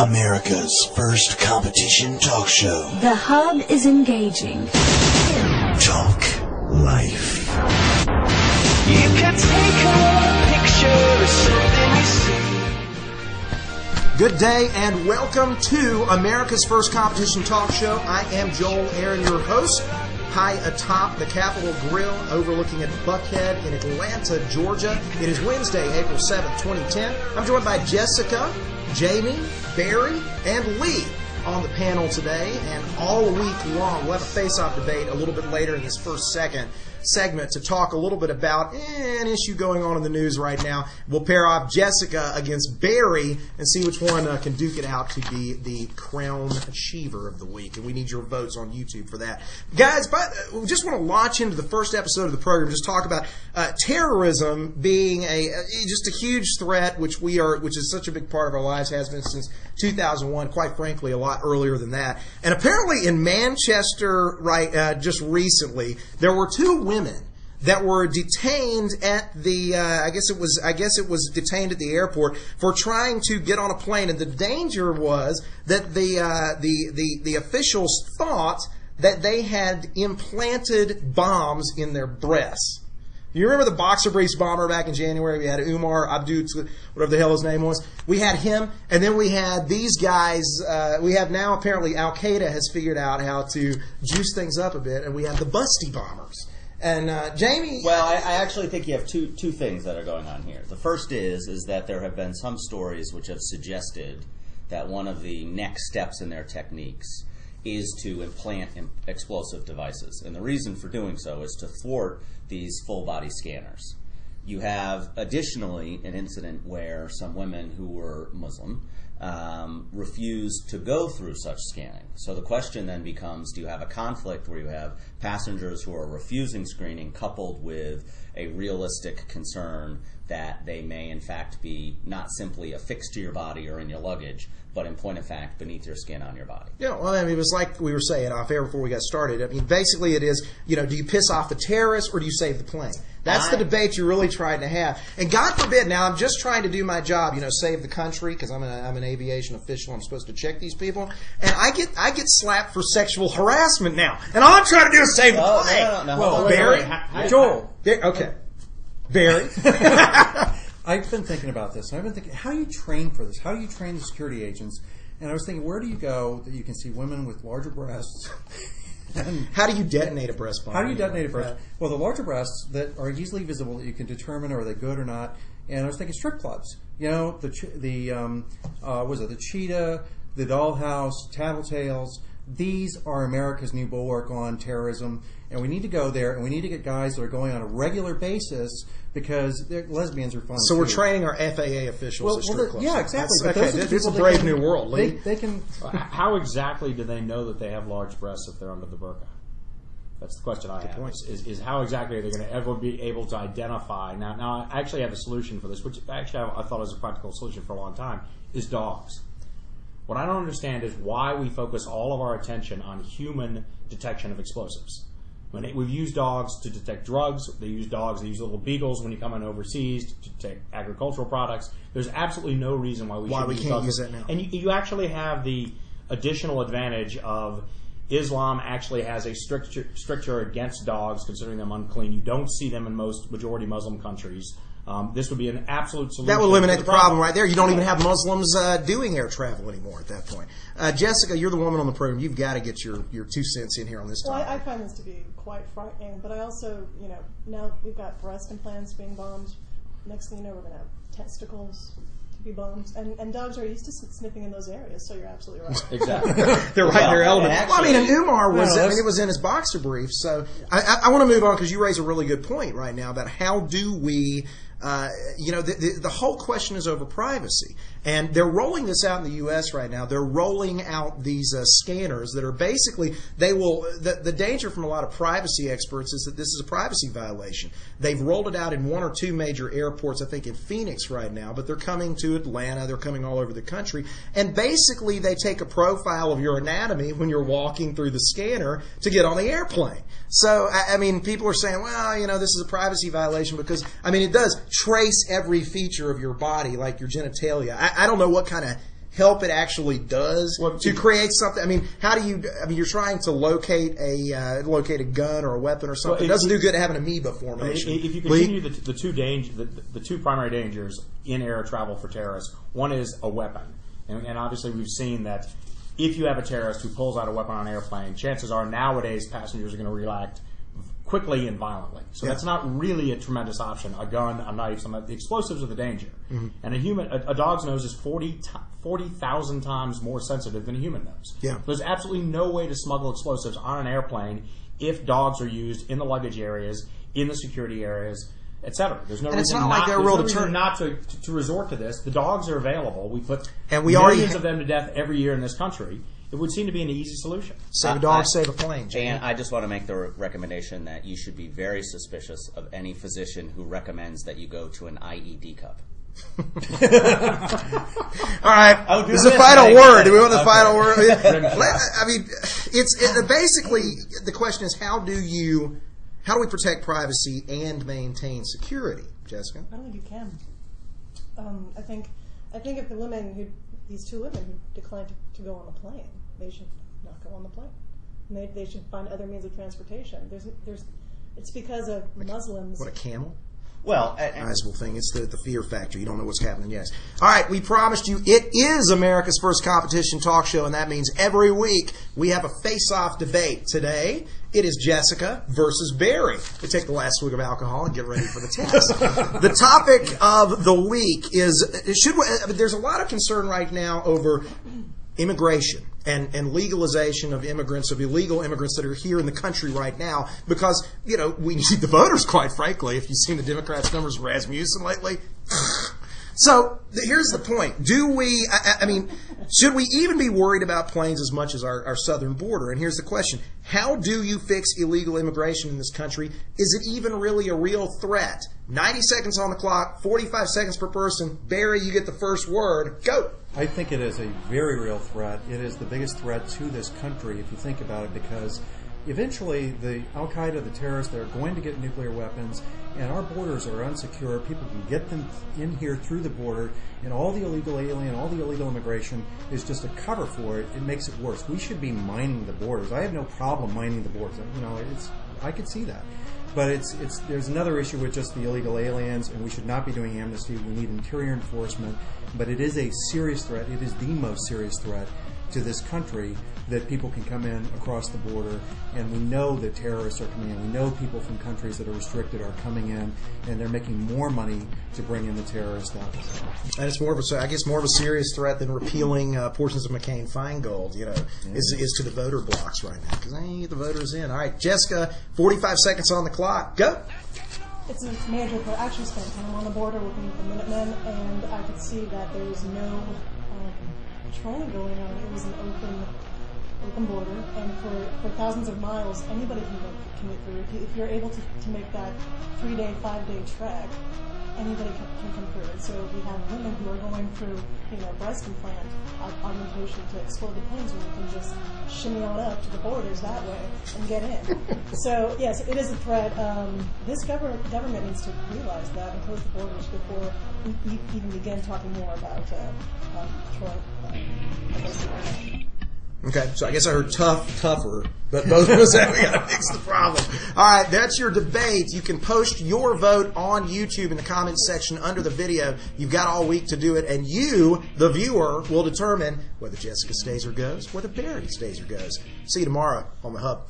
America's first competition talk show. The hub is engaging. Talk life. You can take a picture of something you see. Good day and welcome to America's first competition talk show. I am Joel Aaron, your host. High atop the Capitol Grill overlooking at Buckhead in Atlanta, Georgia. It is Wednesday, April 7th, 2010. I'm joined by Jessica, Jamie, Barry, and Lee on the panel today. And all week long, we'll have a face-off debate a little bit later in this first segment to talk a little bit about an issue going on in the news right now. We'll pair off Jessica against Barry and see which one can duke it out to be the crown achiever of the week. And we need your votes on YouTube for that. Guys, we just want to launch into the first episode of the program, just talk about terrorism being just a huge threat, which is such a big part of our lives, has been since 2001, quite frankly, a lot earlier than that. And apparently in Manchester, just recently, there were two women that were detained at the I guess it was detained at the airport for trying to get on a plane, and the danger was that the officials thought that they had implanted bombs in their breasts. You remember the boxer briefs bomber back in January? We had Umar Abdul, whatever the hell his name was. We had him, and then we had these guys. We have now apparently Al-Qaeda has figured out how to juice things up a bit, and we have the busty bombers. And Jamie? Well, I actually think you have two things that are going on here. The first is that there have been some stories which have suggested that one of the next steps in their techniques is to implant explosive devices. And the reason for doing so is to thwart these full-body scanners. You have, additionally, an incident where some women who were Muslim refused to go through such scanning. So the question then becomes, do you have a conflict where you have passengers who are refusing screening coupled with a realistic concern that they may in fact be not simply affixed to your body or in your luggage, but in point of fact beneath your skin on your body? Yeah, well, I mean, it was like we were saying off air before we got started. I mean, basically it is, do you piss off the terrorists or do you save the plane? That's the debate you're really trying to have. And God forbid, now I'm just trying to do my job, save the country, because I'm an aviation official. I'm supposed to check these people. And I get slapped for sexual harassment now. And all I'm trying to do is save the plane. No, well, Barry? Joel. Okay. Barry? I've been thinking about this. And I've been thinking, how do you train for this? How do you train the security agents? And I was thinking, where do you go that you can see women with larger breasts? How do you detonate a breast bomb? How do you detonate a breast? Well, the larger breasts that are easily visible that you can determine are they good or not. And I was thinking strip clubs. The Cheetah, the Dollhouse, Tattletales. These are America's new bulwark on terrorism, and we need to go there, and we need to get guys that are going on a regular basis because lesbians are fun. So we're training our FAA officials at strip clubs. Yeah, exactly. It's a brave new world, Lee. They can. How exactly do they know that they have large breasts if they're under the burqa? That's the question I have. Is how exactly are they going to ever be able to identify? Now, I actually have a solution for this, which actually I thought was a practical solution for a long time, is dogs. What I don't understand is why we focus all of our attention on human detection of explosives. We've used dogs to detect drugs. They use little beagles when you come in overseas to detect agricultural products. There's absolutely no reason why we can't use that now. And you actually have the additional advantage of Islam actually has a stricture against dogs, considering them unclean. You don't see them in most majority Muslim countries. This would be an absolute solution. That would eliminate the problem right there. You don't even have Muslims doing air travel anymore at that point. Jessica, you're the woman on the program. You've got to get your 2 cents in here on this topic. Well, I find this to be quite frightening, but I also, now we've got breast implants being bombed. Next thing you know, we're going to have testicles to be bombed. And dogs are used to sniffing in those areas, so you're absolutely right. Exactly. They're right in their element. And Umar it was in his boxer briefs. So I want to move on because you raise a really good point right now about how do we... the whole question is over privacy. And they're rolling this out in the U.S. right now. They're rolling out these scanners that are basically, the danger from a lot of privacy experts is that this is a privacy violation. They've rolled it out in 1 or 2 major airports, I think in Phoenix right now, but they're coming to Atlanta, they're coming all over the country. And basically they take a profile of your anatomy when you're walking through the scanner to get on the airplane. So, I mean, people are saying, well, this is a privacy violation because, it does trace every feature of your body, like your genitalia. I don't know what kind of help it actually does Well, to create something? I mean, how do you? I mean, you're trying to locate a gun or a weapon or something. Well, it doesn't do good to have an amoeba formation. If you continue the two primary dangers in air travel for terrorists, one is a weapon, and obviously we've seen that if you have a terrorist who pulls out a weapon on an airplane, chances are nowadays passengers are going to react quickly and violently. So that's not really a tremendous option. A gun, a knife, the explosives are the danger. And a dog's nose is 40,000 times more sensitive than a human nose. Yeah. There's absolutely no way to smuggle explosives on an airplane if dogs are used in the luggage areas, in the security areas, etc. There's no reason not to resort to this. The dogs are available. We put millions of them to death every year in this country. It would seem to be an easy solution. Save a dog, save a plane. And I just want to make the recommendation that you should be very suspicious of any physician who recommends that you go to an IED cup. All right, this is the final word. Do we want the final word? I mean, it's basically the question is how do we protect privacy and maintain security, Jessica? I don't think you can. I think if these two women who declined to go on the plane, they should not go on the plane. And they should find other means of transportation. It's because of Muslims. What, a camel? Well, sizable thing. It's the fear factor. You don't know what's happening. Yes. All right. We promised you it is America's first competition talk show, and that means every week we have a face-off debate. Today it is Jessica versus Barry. We take the last swig of alcohol and get ready for the test. The topic of the week is there's a lot of concern right now over immigration and legalization of immigrants, of illegal immigrants that are here in the country right now, because, we need the voters, quite frankly. If you've seen the Democrats' numbers for Rasmussen lately. So here's the point. Should we even be worried about planes as much as our southern border? And here's the question. How do you fix illegal immigration in this country? Is it even really a real threat? 90 seconds on the clock, 45 seconds per person. Barry, you get the first word. Go. I think it is a very real threat. It is the biggest threat to this country, if you think about it, because eventually the Al-Qaeda, the terrorists, they're going to get nuclear weapons, and our borders are unsecure. People can get them in here through the border, and all the illegal alien, all the illegal immigration is just a cover for it. It makes it worse. We should be mining the borders. I have no problem mining the borders. I could see that. But there's another issue with just the illegal aliens, and we should not be doing amnesty. We need interior enforcement. But it is a serious threat. It is the most serious threat to this country that people can come in across the border, and we know that terrorists are coming in. We know people from countries that are restricted are coming in, and they're making more money to bring in the terrorists that way. And it's more of a serious threat than repealing portions of McCain-Feingold, is to the voter blocks right now, because I ain't the voters in. All right, Jessica, 45 seconds on the clock. Go. It's major. I actually spent time on the border working with the Minutemen, and I could see that there was no patrolling going on. It was an open border, and for thousands of miles, anybody can get through. If you're able to make that 3-day, 5-day trek, anybody can come through. And so we have women who are going through, breast implant augmentation to explode the planes, where we can just shimmy on up to the borders that way and get in. So yes, it is a threat. This government needs to realize that and close the borders before we even begin talking more about patrolling. Okay, so I guess I heard tougher, but both of us have got to fix the problem. All right, that's your debate. You can post your vote on YouTube in the comments section under the video. You've got all week to do it, and you, the viewer, will determine whether Jessica stays or goes, whether Barry stays or goes. See you tomorrow on The Hub.